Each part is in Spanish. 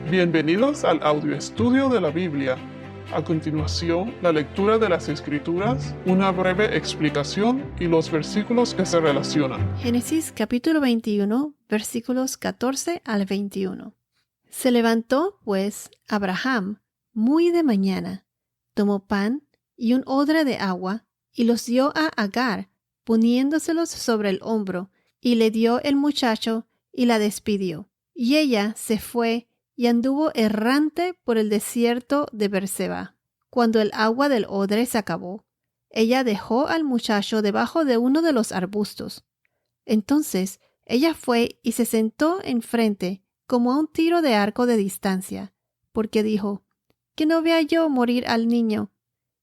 Bienvenidos al audio estudio de la Biblia. A continuación, la lectura de las Escrituras, una breve explicación y los versículos que se relacionan. Génesis capítulo 21, versículos 14 al 21. Se levantó, pues, Abraham muy de mañana, tomó pan y un odre de agua, y los dio a Agar, poniéndoselos sobre el hombro, y le dio el muchacho, y la despidió. Y ella se fue, y anduvo errante por el desierto de Berseba. Cuando el agua del odre se acabó, ella dejó al muchacho debajo de uno de los arbustos. Entonces ella fue y se sentó enfrente, como a un tiro de arco de distancia, porque dijo, que no vea yo morir al niño.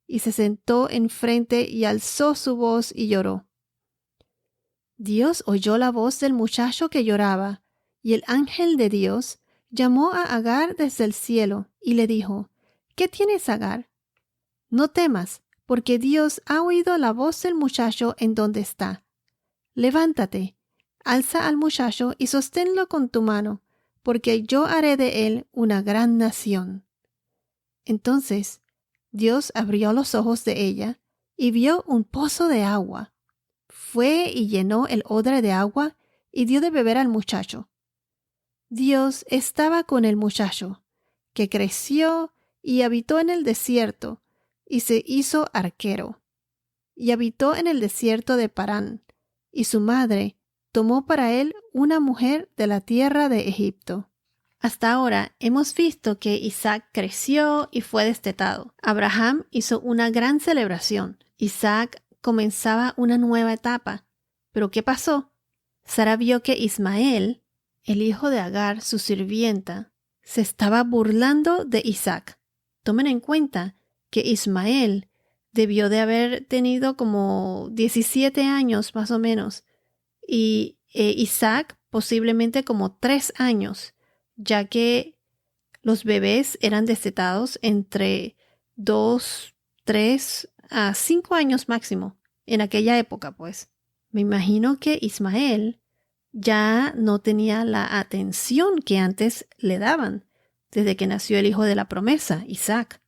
Y se sentó enfrente y alzó su voz y lloró. Dios oyó la voz del muchacho que lloraba, y el ángel de Dios llamó a Agar desde el cielo y le dijo, ¿qué tienes, Agar? No temas, porque Dios ha oído la voz del muchacho en donde está. Levántate, alza al muchacho y sosténlo con tu mano, porque yo haré de él una gran nación. Entonces Dios abrió los ojos de ella y vio un pozo de agua. Fue y llenó el odre de agua y dio de beber al muchacho. Dios estaba con el muchacho, que creció y habitó en el desierto, y se hizo arquero. Y habitó en el desierto de Parán, y su madre tomó para él una mujer de la tierra de Egipto. Hasta ahora hemos visto que Isaac creció y fue destetado. Abraham hizo una gran celebración. Isaac comenzaba una nueva etapa. ¿Pero qué pasó? Sara vio que Ismael, el hijo de Agar, su sirvienta, se estaba burlando de Isaac. Tomen en cuenta que Ismael debió de haber tenido como 17 años más o menos y Isaac posiblemente como 3 años, ya que los bebés eran destetados entre 2, 3 a 5 años máximo en aquella época, pues. Me imagino que Ismael ya no tenía la atención que antes le daban desde que nació el hijo de la promesa, Isaac.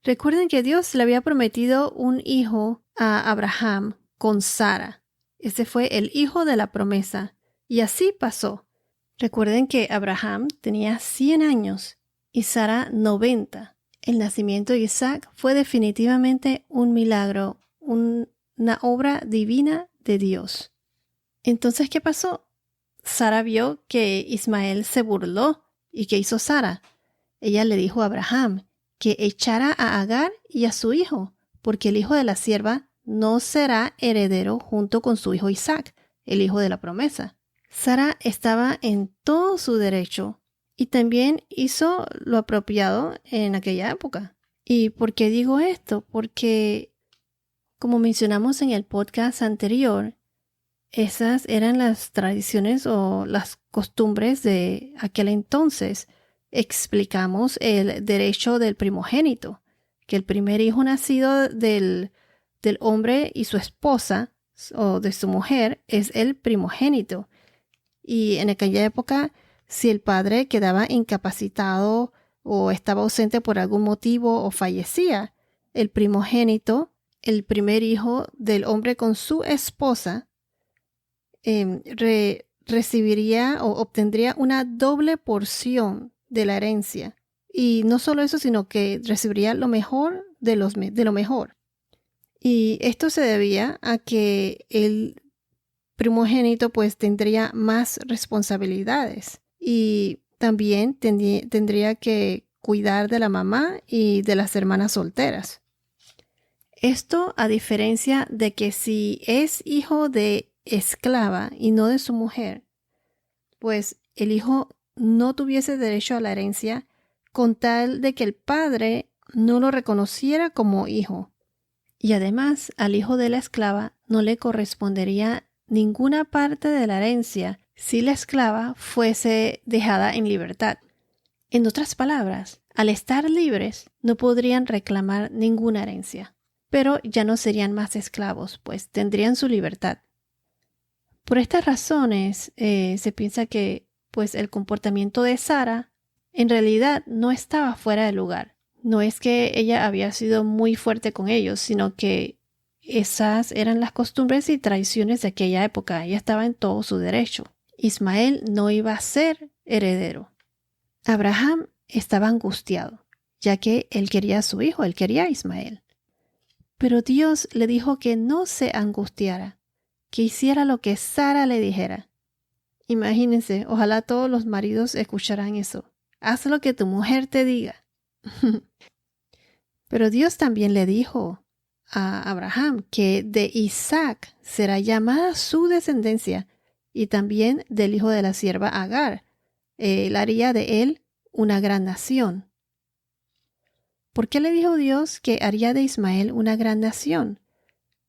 Recuerden que Dios le había prometido un hijo a Abraham con Sara. Ese fue el hijo de la promesa, y así pasó. Recuerden que Abraham tenía 100 años y Sara 90. El nacimiento de Isaac fue definitivamente un milagro, una obra divina de Dios. Entonces, ¿qué pasó? Sara vio que Ismael se burló. ¿Y qué hizo Sara? Ella le dijo a Abraham que echara a Agar y a su hijo, porque el hijo de la sierva no será heredero junto con su hijo Isaac, el hijo de la promesa. Sara estaba en todo su derecho y también hizo lo apropiado en aquella época. ¿Y por qué digo esto? Porque, como mencionamos en el podcast anterior, esas eran las tradiciones o las costumbres de aquel entonces. Explicamos el derecho del primogénito, que el primer hijo nacido del hombre y su esposa o de su mujer es el primogénito. Y en aquella época, si el padre quedaba incapacitado o estaba ausente por algún motivo o fallecía, el primogénito, el primer hijo del hombre con su esposa, recibiría o obtendría una doble porción de la herencia. Y no solo eso, sino que recibiría lo mejor de lo mejor. Y esto se debía a que el primogénito pues tendría más responsabilidades y también tendría que cuidar de la mamá y de las hermanas solteras. Esto a diferencia de que si es hijo de esclava y no de su mujer, pues el hijo no tuviese derecho a la herencia con tal de que el padre no lo reconociera como hijo. Y además al hijo de la esclava no le correspondería ninguna parte de la herencia si la esclava fuese dejada en libertad. En otras palabras, al estar libres no podrían reclamar ninguna herencia, pero ya no serían más esclavos, pues tendrían su libertad. Por estas razones se piensa que pues el comportamiento de Sara en realidad no estaba fuera de lugar. No es que ella había sido muy fuerte con ellos, sino que esas eran las costumbres y tradiciones de aquella época. Ella estaba en todo su derecho. Ismael no iba a ser heredero. Abraham estaba angustiado, ya que él quería a su hijo, él quería a Ismael. Pero Dios le dijo que no se angustiara, que hiciera lo que Sara le dijera. Imagínense, ojalá todos los maridos escucharan eso. Haz lo que tu mujer te diga. Pero Dios también le dijo a Abraham que de Isaac será llamada su descendencia y también del hijo de la sierva Agar. Él haría de él una gran nación. ¿Por qué le dijo Dios que haría de Ismael una gran nación?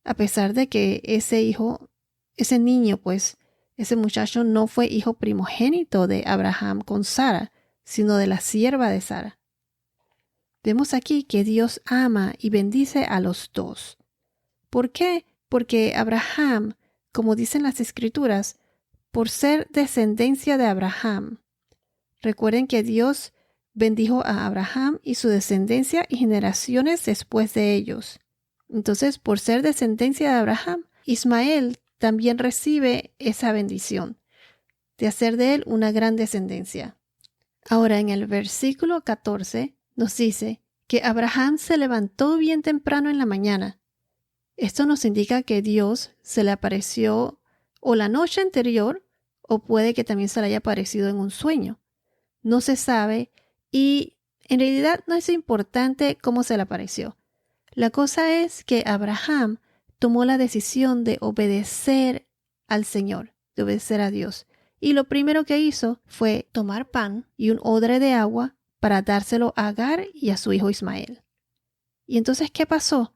A pesar de que ese niño, ese muchacho no fue hijo primogénito de Abraham con Sara, sino de la sierva de Sara. Vemos aquí que Dios ama y bendice a los dos. ¿Por qué? Porque Abraham, como dicen las Escrituras, por ser descendencia de Abraham. Recuerden que Dios bendijo a Abraham y su descendencia y generaciones después de ellos. Entonces, por ser descendencia de Abraham, Ismael también recibe esa bendición de hacer de él una gran descendencia. Ahora, en el versículo 14 nos dice que Abraham se levantó bien temprano en la mañana. Esto nos indica que Dios se le apareció o la noche anterior o puede que también se le haya aparecido en un sueño. No se sabe y en realidad no es importante cómo se le apareció. La cosa es que Abraham tomó la decisión de obedecer al Señor, de obedecer a Dios. Y lo primero que hizo fue tomar pan y un odre de agua para dárselo a Agar y a su hijo Ismael. Y entonces, ¿qué pasó?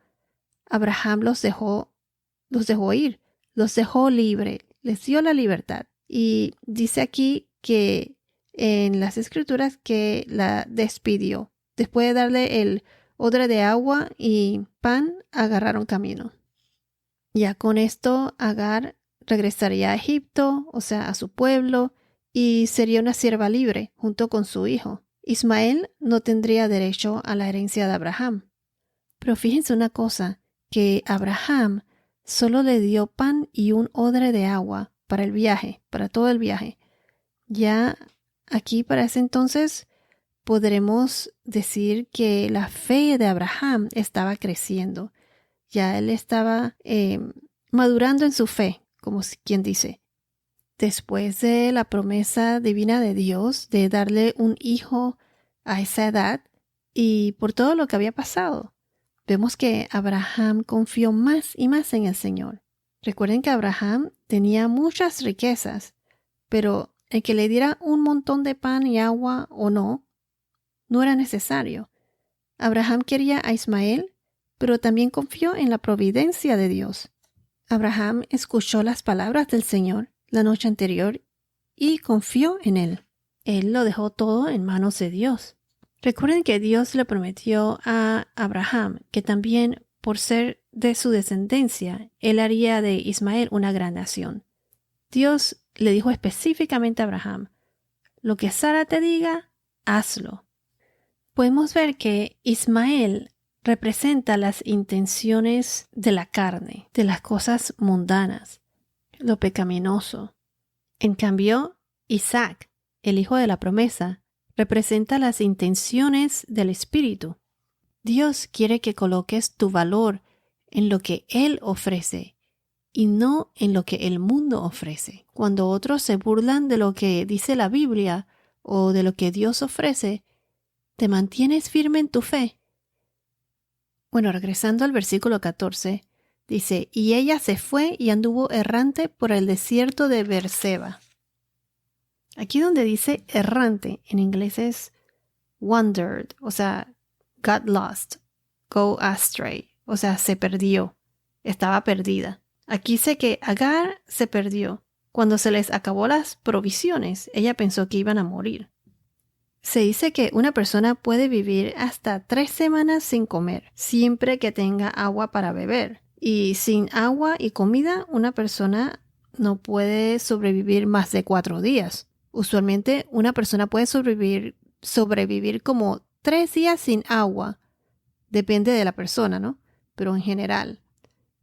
Abraham los dejó ir, los dejó libre, les dio la libertad. Y dice aquí que en las Escrituras que la despidió. Después de darle el odre de agua y pan, agarraron camino. Ya con esto, Agar regresaría a Egipto, o sea, a su pueblo, y sería una sierva libre junto con su hijo. Ismael no tendría derecho a la herencia de Abraham. Pero fíjense una cosa, que Abraham solo le dio pan y un odre de agua para el viaje, para todo el viaje. Ya aquí para ese entonces podremos decir que la fe de Abraham estaba creciendo. Ya él estaba madurando en su fe, como quien dice. Después de la promesa divina de Dios de darle un hijo a esa edad y por todo lo que había pasado, vemos que Abraham confió más y más en el Señor. Recuerden que Abraham tenía muchas riquezas, pero el que le diera un montón de pan y agua o no era necesario. Abraham quería a Ismael, pero también confió en la providencia de Dios. Abraham escuchó las palabras del Señor la noche anterior y confió en él. Él lo dejó todo en manos de Dios. Recuerden que Dios le prometió a Abraham que también por ser de su descendencia, él haría de Ismael una gran nación. Dios le dijo específicamente a Abraham, lo que Sara te diga, hazlo. Podemos ver que Ismael representa las intenciones de la carne, de las cosas mundanas, lo pecaminoso. En cambio, Isaac, el hijo de la promesa, representa las intenciones del Espíritu. Dios quiere que coloques tu valor en lo que Él ofrece y no en lo que el mundo ofrece. Cuando otros se burlan de lo que dice la Biblia o de lo que Dios ofrece, ¿te mantienes firme en tu fe? Bueno, regresando al versículo 14, dice, y ella se fue y anduvo errante por el desierto de Beerseba. Aquí donde dice errante, en inglés es wandered, o sea, got lost, go astray, o sea, se perdió, estaba perdida. Aquí dice que Agar se perdió. Cuando se les acabó las provisiones, ella pensó que iban a morir. Se dice que una persona puede vivir hasta 3 semanas sin comer, siempre que tenga agua para beber. Y sin agua y comida, una persona no puede sobrevivir más de 4 días. Usualmente, una persona puede sobrevivir sobrevivir como 3 días sin agua. Depende de la persona, ¿no? Pero en general.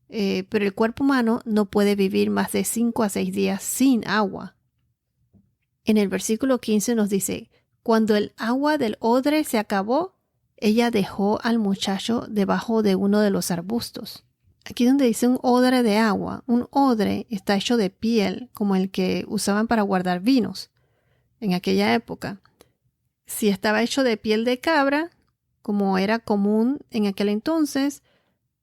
Pero el cuerpo humano no puede vivir más de 5 a 6 días sin agua. En el versículo 15 nos dice, cuando el agua del odre se acabó, ella dejó al muchacho debajo de uno de los arbustos. Aquí donde dice un odre de agua, un odre está hecho de piel, como el que usaban para guardar vinos en aquella época. Si estaba hecho de piel de cabra, como era común en aquel entonces,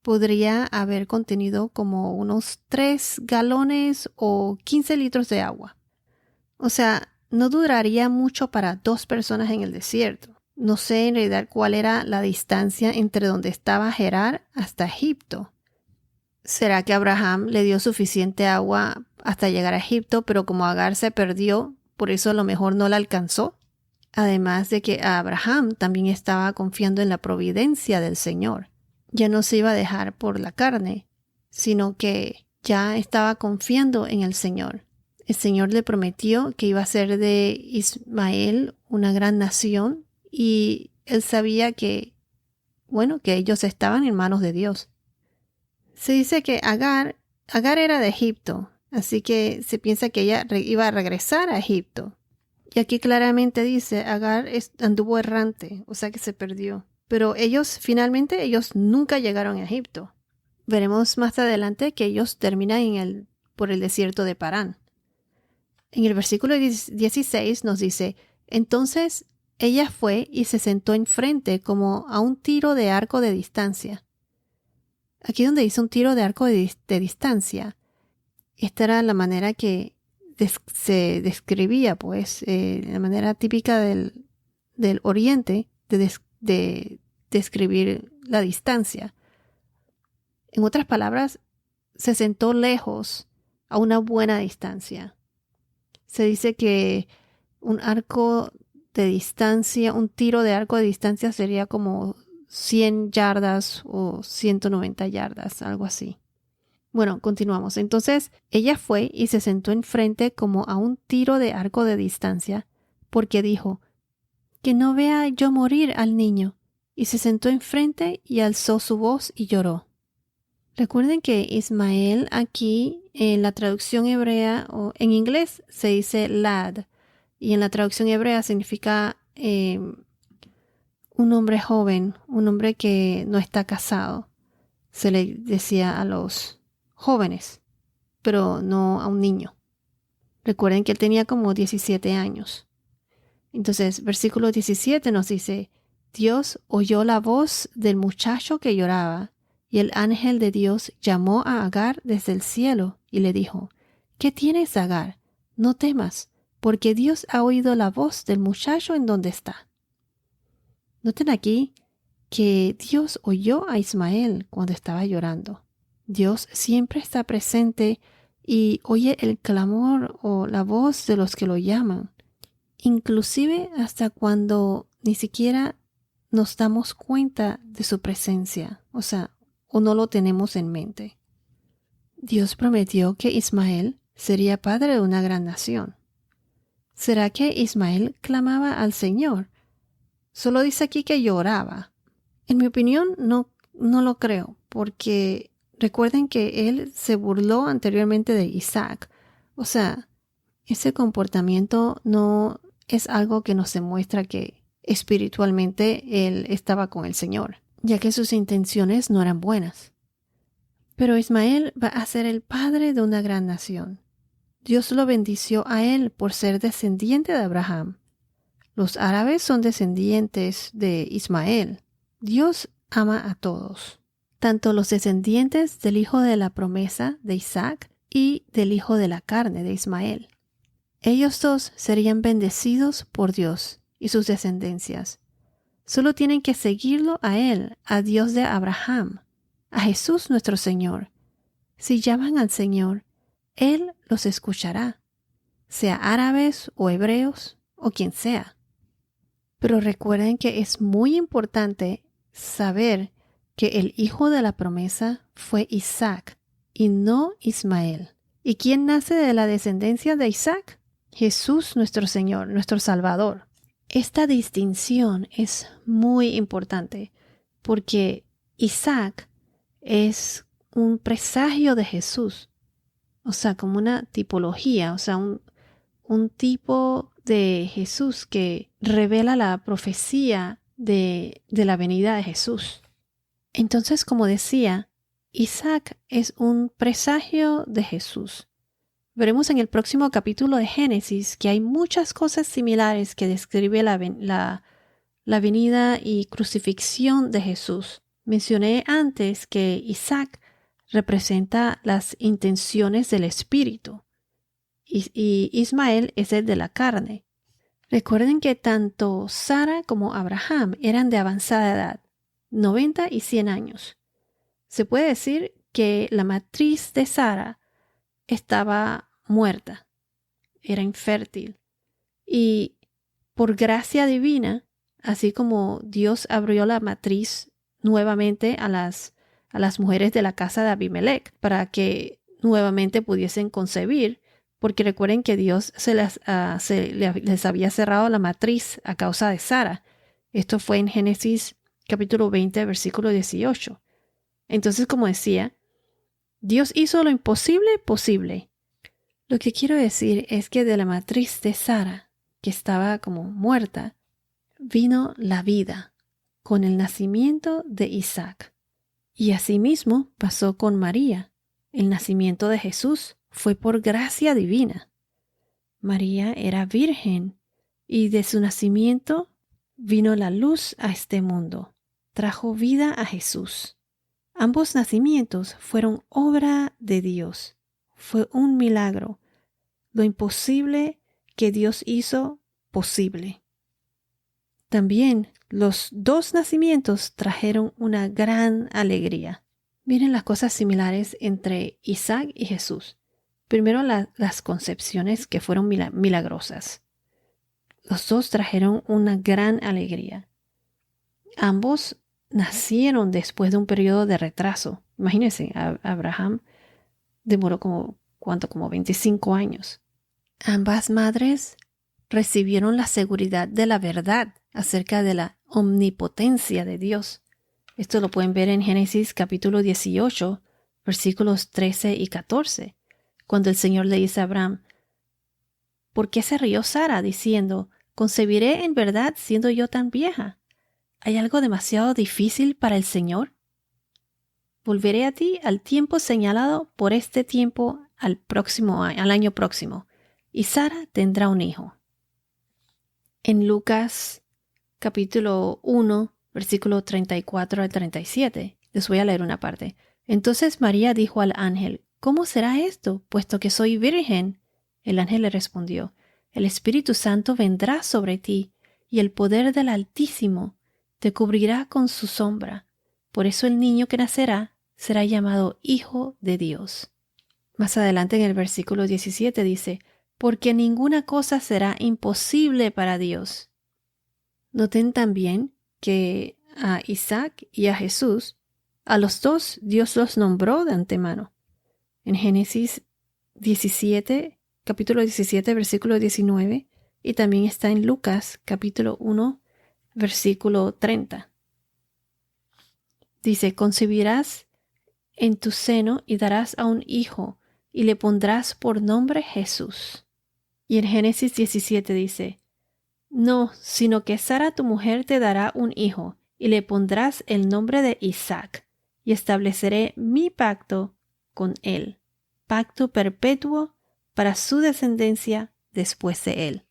podría haber contenido como unos 3 galones o 15 litros de agua. O sea, no duraría mucho para 2 personas en el desierto. No sé en realidad cuál era la distancia entre donde estaba Gerar hasta Egipto. ¿Será que Abraham le dio suficiente agua hasta llegar a Egipto, pero como Agar se perdió, por eso a lo mejor no la alcanzó? Además de que Abraham también estaba confiando en la providencia del Señor. Ya no se iba a dejar por la carne, sino que ya estaba confiando en el Señor. El Señor le prometió que iba a hacer de Ismael una gran nación y él sabía que ellos estaban en manos de Dios. Se dice que Agar era de Egipto, así que se piensa que ella iba a regresar a Egipto. Y aquí claramente dice, Agar anduvo errante, o sea que se perdió. Pero finalmente ellos nunca llegaron a Egipto. Veremos más adelante que ellos terminan por el desierto de Parán. En el versículo 16 nos dice, entonces ella fue y se sentó enfrente como a un tiro de arco de distancia. Aquí donde dice un tiro de arco de distancia, esta era la manera que se describía, pues, la manera típica del oriente de describir la distancia. En otras palabras, se sentó lejos a una buena distancia. Se dice que un arco de distancia, un tiro de arco de distancia sería como 100 yardas o 190 yardas, algo así. Bueno, continuamos. Entonces, ella fue y se sentó enfrente como a un tiro de arco de distancia, porque dijo, que no vea yo morir al niño. Y se sentó enfrente y alzó su voz y lloró. Recuerden que Ismael aquí en la traducción hebrea o en inglés se dice lad y en la traducción hebrea significa un hombre joven, un hombre que no está casado. Se le decía a los jóvenes, pero no a un niño. Recuerden que él tenía como 17 años. Entonces, versículo 17 nos dice, Dios oyó la voz del muchacho que lloraba, y el ángel de Dios llamó a Agar desde el cielo y le dijo, ¿qué tienes, Agar? No temas, porque Dios ha oído la voz del muchacho en donde está. Noten aquí que Dios oyó a Ismael cuando estaba llorando. Dios siempre está presente y oye el clamor o la voz de los que lo llaman, inclusive hasta cuando ni siquiera nos damos cuenta de su presencia, o no lo tenemos en mente. Dios prometió que Ismael sería padre de una gran nación. ¿Será que Ismael clamaba al Señor? Solo dice aquí que lloraba. En mi opinión, no lo creo, porque recuerden que él se burló anteriormente de Isaac. Ese comportamiento no es algo que nos demuestra que espiritualmente él estaba con el Señor, ya que sus intenciones no eran buenas. Pero Ismael va a ser el padre de una gran nación. Dios lo bendició a él por ser descendiente de Abraham. Los árabes son descendientes de Ismael. Dios ama a todos, tanto los descendientes del hijo de la promesa de Isaac y del hijo de la carne de Ismael. Ellos dos serían bendecidos por Dios y sus descendencias. Solo tienen que seguirlo a Él, a Dios de Abraham, a Jesús nuestro Señor. Si llaman al Señor, Él los escuchará, sea árabes o hebreos o quien sea. Pero recuerden que es muy importante saber que el hijo de la promesa fue Isaac y no Ismael. ¿Y quién nace de la descendencia de Isaac? Jesús nuestro Señor, nuestro Salvador. Esta distinción es muy importante porque Isaac es un presagio de Jesús, o sea, como una tipología, o sea, un tipo de Jesús que revela la profecía de la venida de Jesús. Entonces, como decía, Isaac es un presagio de Jesús. Veremos en el próximo capítulo de Génesis que hay muchas cosas similares que describe la venida y crucifixión de Jesús. Mencioné antes que Isaac representa las intenciones del espíritu y Ismael es el de la carne. Recuerden que tanto Sara como Abraham eran de avanzada edad, 90 y 100 años. Se puede decir que la matriz de Sara estaba muerta, era infértil. Y por gracia divina, así como Dios abrió la matriz nuevamente a las mujeres de la casa de Abimelech para que nuevamente pudiesen concebir, porque recuerden que Dios les había cerrado la matriz a causa de Sara. Esto fue en Génesis capítulo 20, versículo 18. Entonces, como decía, Dios hizo lo imposible posible. Lo que quiero decir es que de la matriz de Sara, que estaba como muerta, vino la vida con el nacimiento de Isaac. Y asimismo pasó con María. El nacimiento de Jesús fue por gracia divina. María era virgen y de su nacimiento vino la luz a este mundo. Trajo vida a Jesús. Ambos nacimientos fueron obra de Dios. Fue un milagro. Lo imposible que Dios hizo posible. También los dos nacimientos trajeron una gran alegría. Miren las cosas similares entre Isaac y Jesús. Primero las concepciones que fueron milagrosas. Los dos trajeron una gran alegría. Ambos nacieron después de un periodo de retraso. Imagínense, Abraham demoró como 25 años. Ambas madres recibieron la seguridad de la verdad acerca de la omnipotencia de Dios. Esto lo pueden ver en Génesis capítulo 18, versículos 13 y 14, cuando el Señor le dice a Abraham, ¿por qué se rió Sara diciendo, concebiré en verdad siendo yo tan vieja? ¿Hay algo demasiado difícil para el Señor? Volveré a ti al tiempo señalado por este tiempo al año próximo, y Sara tendrá un hijo. En Lucas capítulo 1, versículo 34 al 37, les voy a leer una parte. Entonces María dijo al ángel, ¿cómo será esto, puesto que soy virgen? El ángel le respondió, el Espíritu Santo vendrá sobre ti, y el poder del Altísimo te cubrirá con su sombra. Por eso el niño que nacerá será llamado Hijo de Dios. Más adelante en el versículo 17 dice, porque ninguna cosa será imposible para Dios. Noten también que a Isaac y a Jesús, a los dos Dios los nombró de antemano. En Génesis 17, capítulo 17, versículo 19, y también está en Lucas, capítulo 1, versículo 30. Dice, concebirás en tu seno y darás a un hijo, y le pondrás por nombre Jesús. Y en Génesis 17 dice, no, sino que Sara tu mujer te dará un hijo, y le pondrás el nombre de Isaac, y estableceré mi pacto con él, pacto perpetuo para su descendencia después de él.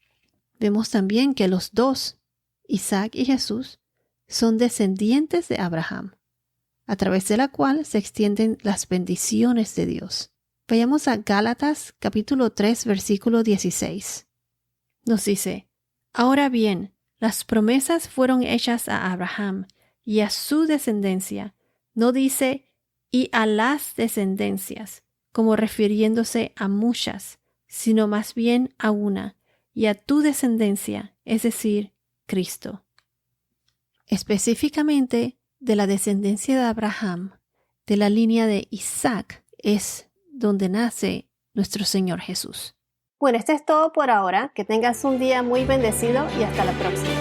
Vemos también que los dos, Isaac y Jesús, son descendientes de Abraham, a través de la cual se extienden las bendiciones de Dios. Vayamos a Gálatas capítulo 3, versículo 16. Nos dice, ahora bien, las promesas fueron hechas a Abraham y a su descendencia. No dice, y a las descendencias, como refiriéndose a muchas, sino más bien a una, y a tu descendencia, es decir, Cristo. Específicamente, de la descendencia de Abraham, de la línea de Isaac, es donde nace nuestro Señor Jesús. Bueno, esto es todo por ahora. Que tengas un día muy bendecido y hasta la próxima.